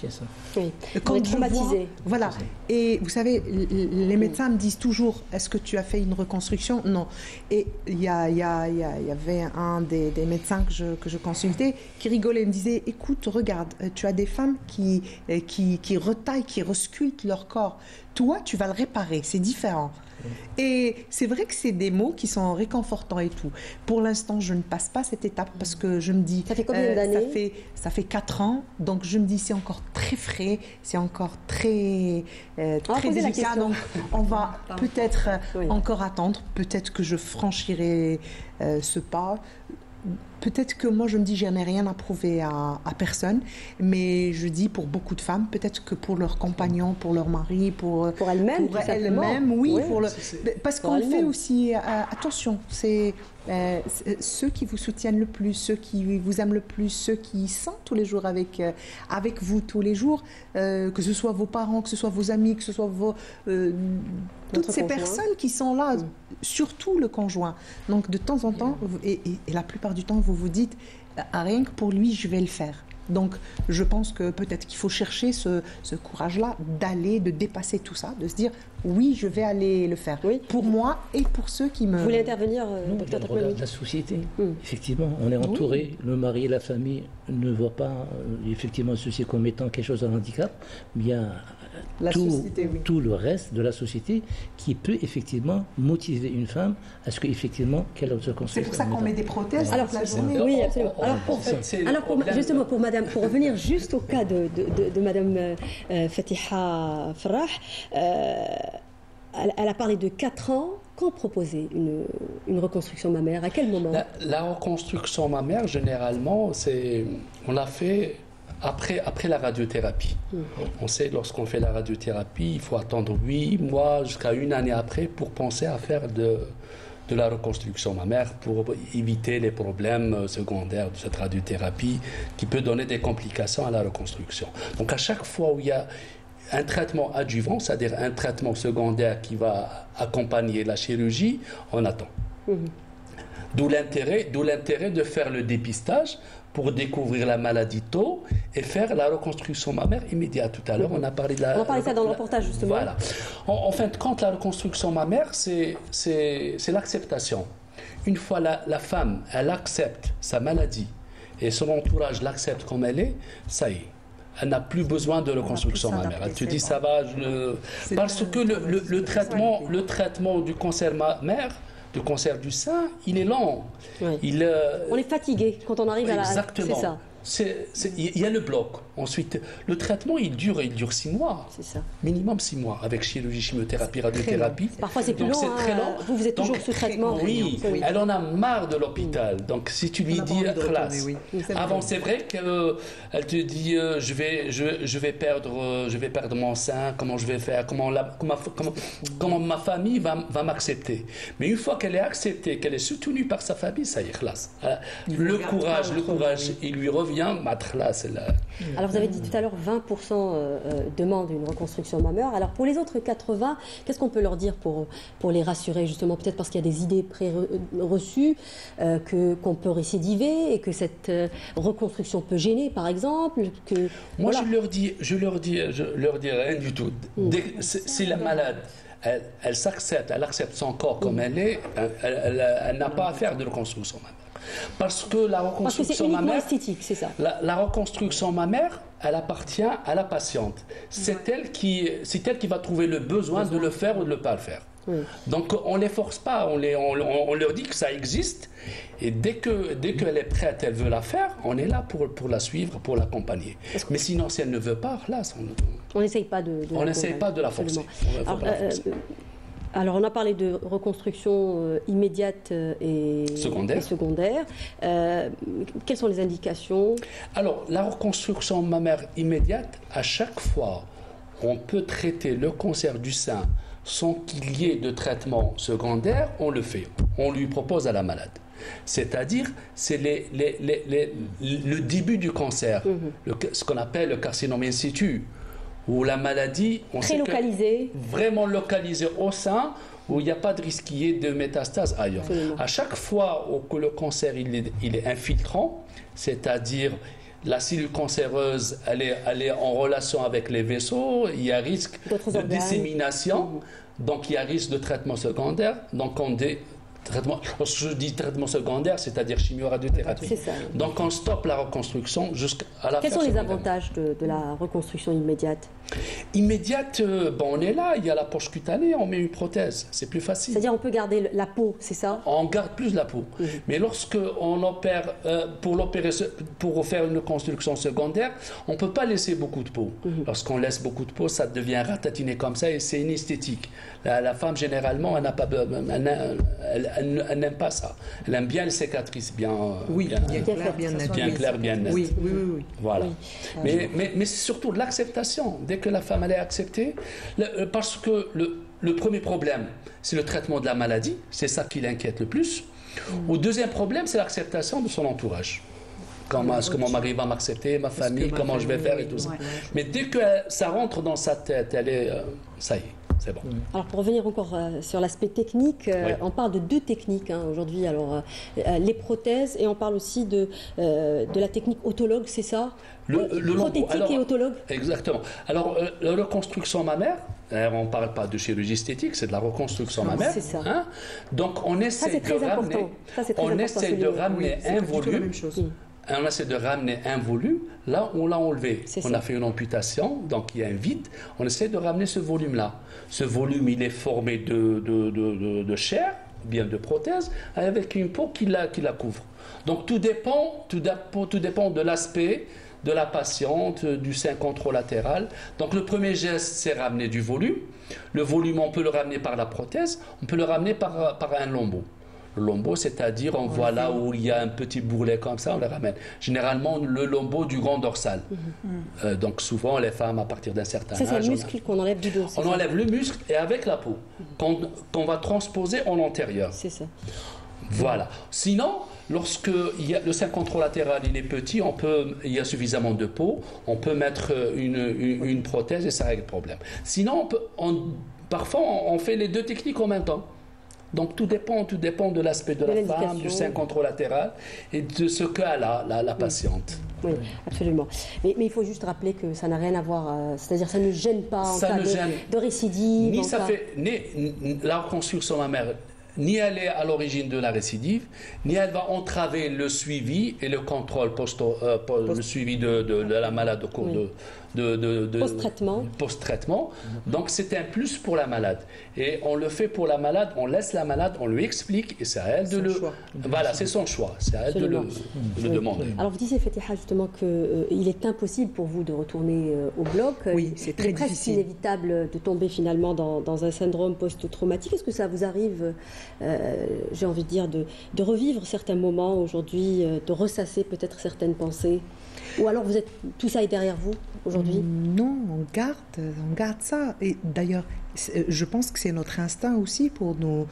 Oui.
Quand
on est traumatisé.
Voilà. Et vous savez, les médecins me disent toujours, est-ce que tu as fait une reconstruction? Non. Et il y avait un des médecins que je consultais qui rigolait, me disait, écoute, regarde, tu as des femmes qui retaillent, qui resculptent leur corps. Toi, tu vas le réparer, c'est différent. Et c'est vrai que c'est des mots qui sont réconfortants et tout. Pour l'instant, je ne passe pas cette étape parce que je me dis...
Ça fait combien d'années?
Ça fait 4 ans, donc je me dis c'est encore très frais, c'est encore très délicat. Donc on va peut-être encore attendre, peut-être que je franchirai ce pas. Peut-être que moi, je me dis, je n'ai rien à prouver à personne, mais je dis pour beaucoup de femmes, peut-être que pour leurs compagnons, pour leur mari, pour elles-mêmes, oui. Parce qu'on fait aussi, attention, c'est ceux qui vous soutiennent le plus, ceux qui vous aiment le plus, ceux qui sont tous les jours avec vous tous les jours, que ce soit vos parents, que ce soit vos amis, que ce soit toutes ces personnes qui sont là, surtout le conjoint. Donc de temps en temps, et la plupart du temps, vous vous dites, rien que pour lui, je vais le faire. Donc, je pense que peut-être qu'il faut chercher ce courage-là d'aller, de dépasser tout ça, de se dire, oui, je vais aller le faire. Oui. Pour moi et pour ceux qui me...
Vous voulez intervenir,
docteur Takouani? Regarde la société. Effectivement, on est entouré, le mari et la famille ne voient pas effectivement ceci comme étant quelque chose d'un handicap, mais il y a tout le reste de la société qui peut effectivement motiver une femme à ce qu'elle se construise.
C'est pour ça qu'on met des prothèses toute la journée.
Oui, absolument. Justement, pour revenir juste au cas de Madame Fatiha Farah, elle a parlé de 4 ans. Quand proposer une reconstruction mammaire? À quel moment?
La reconstruction mammaire, généralement, on l'a fait après la radiothérapie. On sait, lorsqu'on fait la radiothérapie, il faut attendre 8 mois jusqu'à 1 année après pour penser à faire de de la reconstruction mammaire pour éviter les problèmes secondaires de cette radiothérapie qui peut donner des complications à la reconstruction. Donc à chaque fois où il y a un traitement adjuvant, c'est-à-dire un traitement secondaire qui va accompagner la chirurgie, on attend. D'où l'intérêt de faire le dépistage pour découvrir la maladie tôt et faire la reconstruction mammaire immédiate. Tout à l'heure, on a parlé de la...
On a parlé ça dans le reportage, justement.
Voilà. En fin de compte, la reconstruction mammaire, c'est l'acceptation. Une fois la femme, elle accepte sa maladie et son entourage l'accepte comme elle est, ça y est. Elle n'a plus besoin de reconstruction mammaire. Elle te dit, ça va, parce que le traitement du cancer mammaire, du cancer du sein, il est lent.
Oui. On est fatigué quand on arrive à la...
Exactement.
C'est ça.
Il y a le bloc. Ensuite, le traitement, il dure 6 mois.
C'est ça.
Minimum 6 mois, avec chirurgie, chimiothérapie, radiothérapie.
Parfois, c'est plus long.
C'est très long.
Vous êtes toujours sous traitement.
Oui, elle en a marre de l'hôpital. Donc, si tu lui dis, classe. Avant, c'est vrai qu'elle te dit, je vais perdre mon sein, comment je vais faire, comment ma famille va m'accepter. Mais une fois qu'elle est acceptée, qu'elle est soutenue par sa famille, ça y est, classe. Le courage, il lui revient.
Alors vous avez dit tout à l'heure 20% demandent une reconstruction mammaire. Alors pour les autres 80, qu'est-ce qu'on peut leur dire pour les rassurer justement? Peut-être parce qu'il y a des idées pré-reçues, qu'on peut récidiver et que cette reconstruction peut gêner par exemple.
Moi je leur dis rien du tout. Si la malade elle s'accepte, elle accepte son corps comme elle est, elle n'a pas à faire de reconstruction mammaire. Parce que la reconstruction mammaire,
esthétique, c'est ça.
La reconstruction mammaire, elle appartient à la patiente. C'est elle qui va trouver le besoin de le faire ou de ne pas le faire. Oui. Donc on ne les force pas, on leur dit que ça existe et dès qu'elle est prête, elle veut la faire, on est là pour la suivre, pour l'accompagner. Mais sinon, si elle ne veut pas, là,
on n'essaye pas de
la forcer.
Alors, on a parlé de reconstruction immédiate et secondaire. Quelles sont les indications?
Alors, la reconstruction mammaire immédiate, à chaque fois, on peut traiter le cancer du sein sans qu'il y ait de traitement secondaire, on le fait. On lui propose à la malade. C'est-à-dire, c'est le début du cancer, ce qu'on appelle le carcinome in situ, où la maladie,
très localisée,
vraiment localisée au sein, où il n'y a pas de risque qu'il y ait de métastases ailleurs. Absolument. À chaque fois que le cancer il est infiltrant, c'est-à-dire la cellule cancéreuse elle est en relation avec les vaisseaux, il y a risque de dissémination, donc il y a risque de traitement secondaire. Donc lorsque je dis traitement secondaire, c'est-à-dire chimio-radiothérapie.
C'est ça.
Donc on stoppe la reconstruction jusqu'à la fin.
Quels sont les avantages de la reconstruction immédiate?
Immédiate, on est là, il y a la poche cutanée, on met une prothèse, c'est plus facile.
C'est-à-dire on peut garder la peau, c'est ça?
On garde plus la peau. Mais lorsque on opère, pour faire une reconstruction secondaire, on ne peut pas laisser beaucoup de peau. Lorsqu'on laisse beaucoup de peau, ça devient ratatiné comme ça et c'est inesthétique. La femme, généralement, elle n'a pas, elle n'aime pas ça. Elle aime bien les cicatrices bien claires, bien nettes.
Oui.
Voilà. Oui. Mais c'est surtout de l'acceptation. Dès que la femme elle est acceptée, parce que le premier problème, c'est le traitement de la maladie, c'est ça qui l'inquiète le plus. Le deuxième problème, c'est l'acceptation de son entourage. Comment est-ce que mon mari va m'accepter, ma famille, comment je vais faire et tout ça. Mais dès que ça rentre dans sa tête, ça y est. C'est bon.
Alors pour revenir encore sur l'aspect technique, on parle de 2 techniques aujourd'hui. Alors les prothèses et on parle aussi de la technique autologue, c'est ça? Prothétique et autologue.
Exactement. Alors la reconstruction mammaire, on ne parle pas de chirurgie esthétique, c'est de la reconstruction mammaire.
C'est ça.
Hein? Donc on essaie de ramener un volume. On essaie de ramener un volume là où on l'a enlevé. On a fait une amputation, donc il y a un vide. On essaie de ramener ce volume-là. Ce volume, il est formé de chair, bien de prothèse, avec une peau qui la couvre. Donc tout dépend de l'aspect de la patiente, du sein contralatéral. Donc le premier geste, c'est ramener du volume. Le volume, on peut le ramener par la prothèse, on peut le ramener par un lambeau. Le lombo, c'est-à-dire on voit là où il y a un petit bourrelet comme ça, on le ramène. Généralement, le lombo du grand dorsal. Donc souvent, les femmes, à partir d'un certain âge...
Ça, c'est le muscle qu'on enlève du dos.
On enlève le muscle et avec la peau, qu'on va transposer en antérieur.
C'est ça.
Voilà. Sinon, lorsque le sein contralatéral il est petit, il y a suffisamment de peau, on peut mettre une prothèse et ça règle le problème. Sinon, parfois, on fait les deux techniques en même temps. Donc tout dépend de l'aspect de la femme, du sein contralatéral et de ce qu'a la patiente.
Oui, absolument. Mais il faut juste rappeler que ça n'a rien à voir, c'est-à-dire ça ne gêne pas en cas de récidive.
Ni la reconstruction mammaire, ni elle est à l'origine de la récidive, ni elle va entraver le suivi et le contrôle le suivi de la malade au cours post-traitement. Donc c'est un plus pour la malade. Et on le fait pour la malade, on laisse la malade, on lui explique et c'est à elle de le... Voilà, c'est son choix, c'est à elle de le demander.
Alors vous disiez, Fatiha, justement qu'il est impossible pour vous de retourner au bloc.
Oui, c'est très difficile.
C'est inévitable de tomber finalement dans un syndrome post-traumatique. Est-ce que ça vous arrive, j'ai envie de dire, de revivre certains moments aujourd'hui, de ressasser peut-être certaines pensées? Ou alors tout ça est derrière vous aujourd'hui?
Non, on garde ça. Et d'ailleurs, je pense que c'est notre instinct aussi pour nous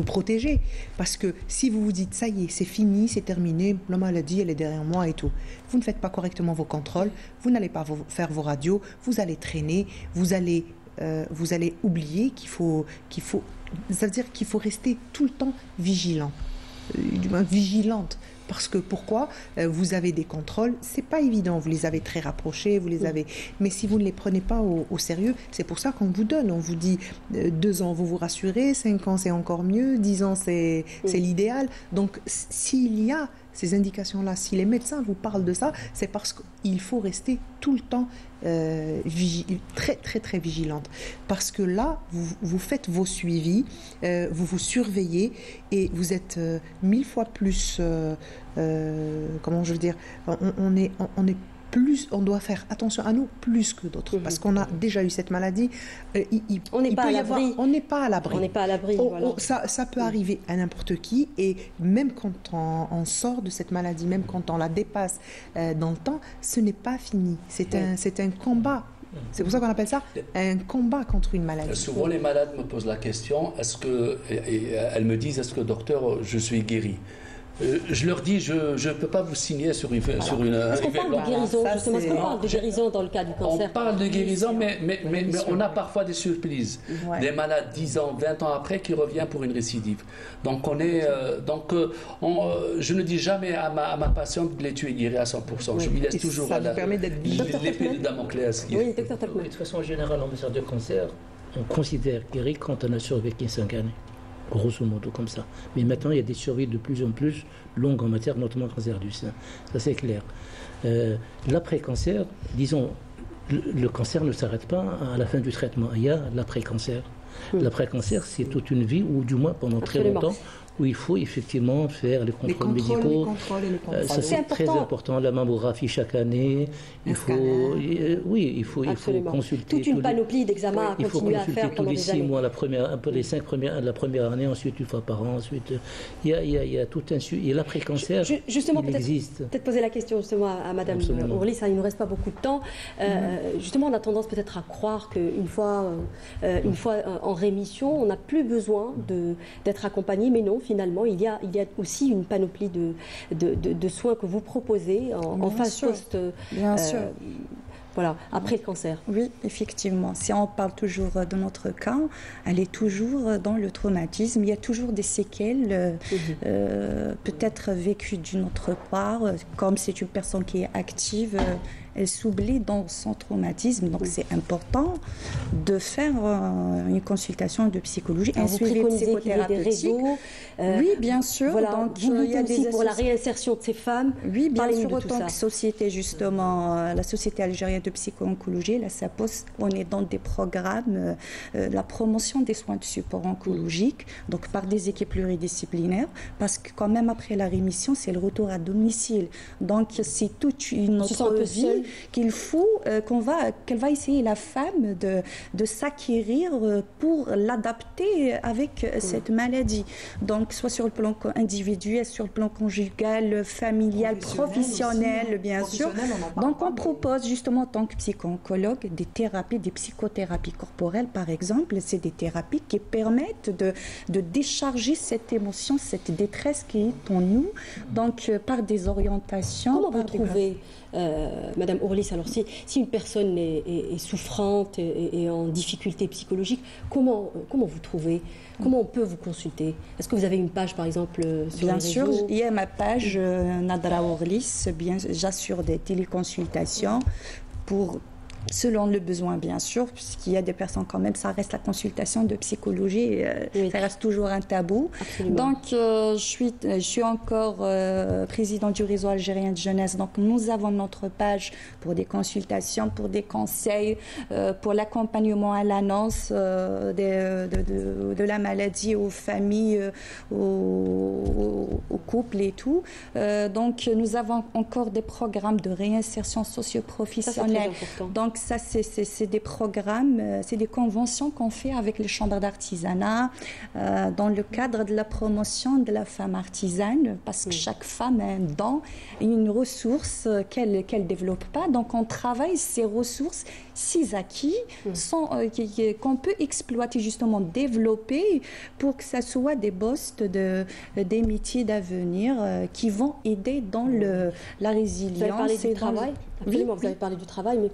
protéger. Parce que si vous vous dites, ça y est, c'est fini, c'est terminé, la maladie, elle est derrière moi et tout. Vous ne faites pas correctement vos contrôles, vous n'allez pas faire vos radios, vous allez traîner, vous allez oublier ça veut dire qu'il faut rester tout le temps vigilant, du moins vigilante. Parce que pourquoi? Vous avez des contrôles, c'est pas évident, vous les avez très rapprochés, mais si vous ne les prenez pas au sérieux, c'est pour ça qu'on vous donne, on vous dit 2 ans vous vous rassurez, 5 ans c'est encore mieux, 10 ans c'est l'idéal. Donc s'il y a ces indications-là, si les médecins vous parlent de ça, c'est parce qu'il faut rester tout le temps très très très vigilante, parce que là vous faites vos suivis, vous vous surveillez et vous êtes 1000 fois plus comment je veux dire, on est plus, on doit faire attention à nous plus que d'autres, parce qu'on a déjà eu cette maladie.
On n'est pas à l'abri.
On n'est pas à l'abri.
On n'est pas à l'abri. Voilà.
Ça peut arriver à n'importe qui, et même quand on sort de cette maladie, même quand on la dépasse dans le temps, ce n'est pas fini. C'est un combat. C'est pour ça qu'on appelle ça un combat contre une maladie.
Souvent, les malades me posent la question, elles me disent, est-ce que docteur, je suis guéri? Je leur dis, je ne peux pas vous signer sur une...
Est-ce qu'on parle de guérison, justement? Est-ce qu'on parle de guérison dans le cas du cancer?
On parle de guérison, mais on a parfois des surprises. Ouais. Des malades 10 ans, 20 ans après qui reviennent pour une récidive. Donc, je ne dis jamais à ma patiente de les tuer guéris à 100%. Je lui laisse toujours l'épée de Damoclès.
Oui, docteur Topman.
De toute façon, en général, en matière de cancer, on considère guéri quand on a survécu 5 années. Grosso modo comme ça. Mais maintenant, il y a des survies de plus en plus longues en matière, notamment cancer du sein. Ça, c'est clair. L'après-cancer, disons, le cancer ne s'arrête pas à la fin du traitement. Il y a l'après-cancer. L'après-cancer, c'est toute une vie, ou du moins pendant très longtemps, où il faut effectivement faire les contrôles médicaux. Ça, c'est très important. La mammographie chaque année. Il faut consulter.
Toute une panoplie d'examens à continuer à faire pendant des années.
Il faut consulter tous les 6 mois, la première année, ensuite une fois par an. Ensuite, il y a tout un suivi. Et l'après-cancer,
justement,
il existe.
Peut-être poser la question justement à Madame Ourli, ça, il ne nous reste pas beaucoup de temps. Justement, on a tendance peut-être à croire qu'une fois en rémission, on n'a plus besoin d'être accompagné, mais non. Finalement, il y a aussi une panoplie de soins que vous proposez en phase post.
Bien sûr.
Voilà, après le cancer.
Oui, effectivement. Si on parle toujours de notre cas, elle est toujours dans le traumatisme. Il y a toujours des séquelles, peut-être vécues d'une autre part. Comme c'est une personne qui est active, elle s'oublie dans son traumatisme. Donc, c'est important de faire une consultation de psychologie, un suivi psychothérapeutique. Oui, bien sûr.
Voilà. Donc, il y a des pour la réinsertion de ces femmes.
Oui, bien sûr. Autant que société, justement, la Société algérienne de psycho-oncologie, la SAPOS, on est dans des programmes, la promotion des soins de support oncologique, donc par des équipes pluridisciplinaires, parce que quand même après la rémission, c'est le retour à domicile. Donc, c'est toute une autre vie qu'il faut qu'elle va essayer, la femme, de s'acquérir pour l'adapter avec cette maladie. Donc, soit sur le plan individuel, sur le plan conjugal, familial, professionnel, aussi, bien sûr. Donc, on propose justement, en tant que psycho-oncologue, des thérapies, des psychothérapies corporelles, par exemple. C'est des thérapies qui permettent de décharger cette émotion, cette détresse qui est en nous, donc par des orientations.
Comment vous trouvez, Madame Ourlis, alors si une personne est souffrante et en difficulté psychologique, comment vous trouvez? Comment on peut vous consulter? Est-ce que vous avez une page, par exemple, sur les réseaux?
Bien sûr, il y a ma page Nadra Ourlis. J'assure des téléconsultations selon le besoin, bien sûr, puisqu'il y a des personnes quand même, ça reste la consultation de psychologie, ça reste toujours un tabou. Absolument. Donc, je suis encore présidente du réseau algérien de jeunesse. Donc, nous avons notre page pour des consultations, pour des conseils, pour l'accompagnement à l'annonce de la maladie aux familles, aux couples et tout. Donc, nous avons encore des programmes de réinsertion socio-professionnelle. Donc, ça, c'est des programmes, c'est des conventions qu'on fait avec les chambres d'artisanat dans le cadre de la promotion de la femme artisane, parce que chaque femme a un don et une ressource qu'elle ne développe pas. Donc, on travaille ces ressources, ces acquis qu'on peut exploiter, justement, développer pour que ça soit des postes, des métiers d'avenir qui vont aider dans la résilience.
Vous avez parlé du travail. Absolument,
oui,
vous avez parlé du travail, mais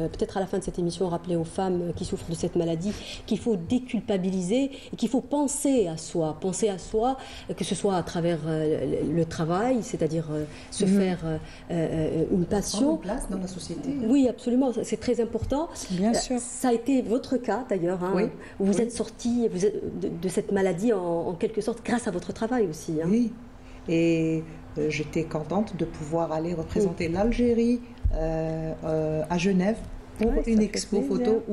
peut-être à la fin de cette émission, rappeler aux femmes qui souffrent de cette maladie qu'il faut déculpabiliser et qu'il faut penser à soi, que ce soit à travers le travail, c'est-à-dire se faire une passion.
Prendre place dans la société.
Oui, absolument, c'est très important.
Bien sûr.
Ça a été votre cas d'ailleurs, hein, où vous êtes sortie de cette maladie en quelque sorte grâce à votre travail aussi. Hein.
Oui, et j'étais contente de pouvoir aller représenter l'Algérie à Genève pour une expo photo,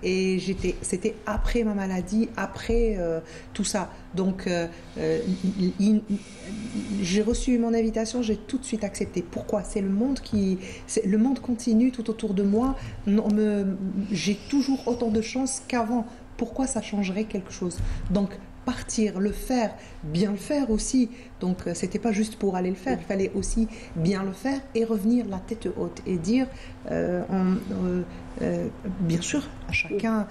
et c'était après ma maladie, après tout ça. Donc j'ai reçu mon invitation, j'ai tout de suite accepté. Pourquoi? C'est le monde continue tout autour de moi. J'ai toujours autant de chance qu'avant. Pourquoi ça changerait quelque chose? Donc partir, le faire, bien le faire aussi. Donc, c'était pas juste pour aller le faire, il fallait aussi bien le faire et revenir la tête haute et dire, bien sûr, à chacun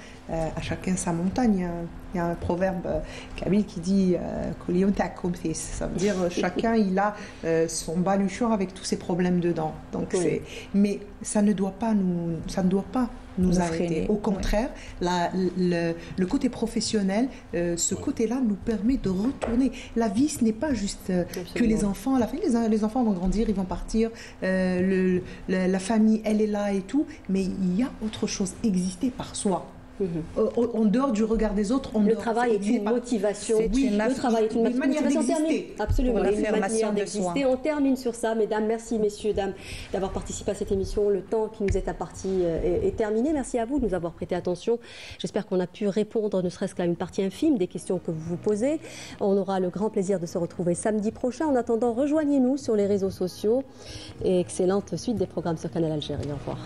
sa montagne. Il y a un proverbe kabyle qui dit « ça veut dire chacun il a son baluchon avec tous ses problèmes dedans. Donc, mais ça ne doit pas nous arrêter. Au contraire, le côté professionnel, ce côté-là nous permet de retourner. La vie, ce n'est pas juste que les enfants. À la fin, les enfants vont grandir, ils vont partir, la famille, elle est là et tout, mais il y a autre chose, exister par soi. En dehors du regard des autres,
le travail est une motivation. Le travail est une
manière d'exister.
Absolument, une manière d'exister. On termine sur ça, mesdames. Merci, messieurs, dames, d'avoir participé à cette émission. Le temps qui nous est imparti est terminé. Merci à vous de nous avoir prêté attention. J'espère qu'on a pu répondre, ne serait-ce qu'à une partie infime des questions que vous vous posez. On aura le grand plaisir de se retrouver samedi prochain. En attendant, rejoignez-nous sur les réseaux sociaux. Et excellente suite des programmes sur Canal Algérie. Au revoir.